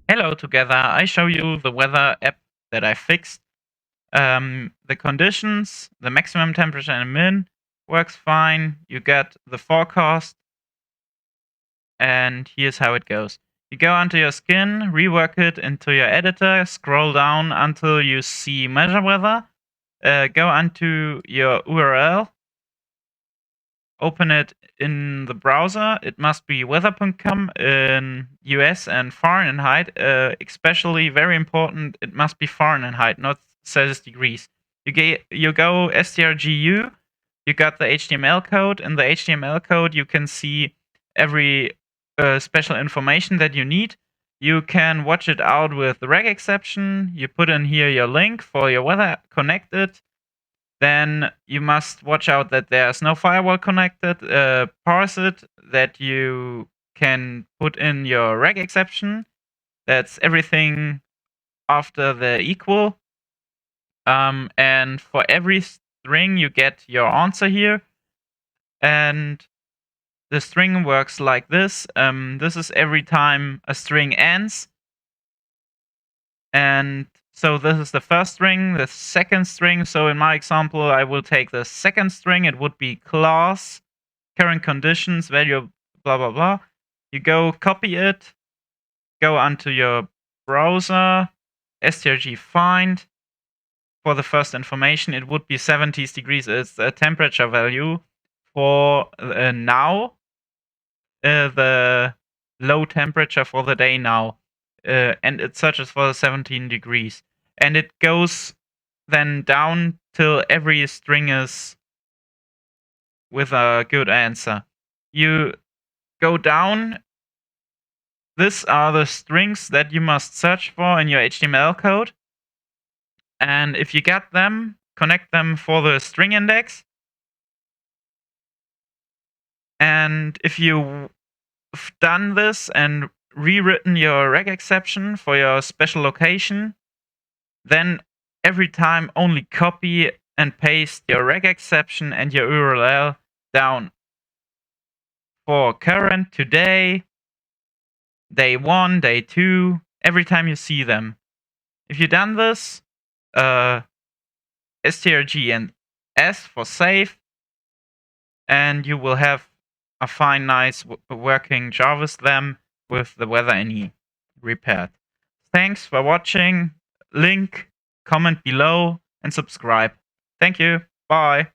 Hello together, I show you the weather app that I fixed. The conditions, the maximum temperature and min works fine. You get the forecast, and here's how it goes. You go onto your skin, rework it into your editor, scroll down until you see measure weather, go onto your URL, open it in the browser. It must be weather.com in US and Fahrenheit. Especially very important, it must be Fahrenheit, not Celsius degrees. You go strgu. You got the HTML code. In the HTML code, you can see every special information that you need. You can watch it out with the RegException. You put in here your link for your weather connected. Then you must watch out that there's no firewall connected. Parse it, that you can put in your RegException. That's everything after the equal. And for every string, you get your answer here. And the string works like this. This is every time a string ends. And so this is the first string, the second string. So in my example, I will take the second string. It would be class, current conditions, value, blah, blah, blah. You go copy it, go onto your browser, strg find. For the first information, it would be 70 degrees. It's a temperature value for now, the low temperature for the day now. And it searches for 17 degrees. And it goes then down till every string is with a good answer. You go down. These are the strings that you must search for in your HTML code. And if you get them, connect them for the string index. And if you've done this and rewritten your RegException for your special location, then every time only copy and paste your RegException and your URL down for current, today, day 1, day 2, every time you see them. If you've done this, strg and s for save, and you will have a fine, nice working Jarvis theme with the weather any repaired. Thanks for watching. Link, comment below, and subscribe. Thank you. Bye.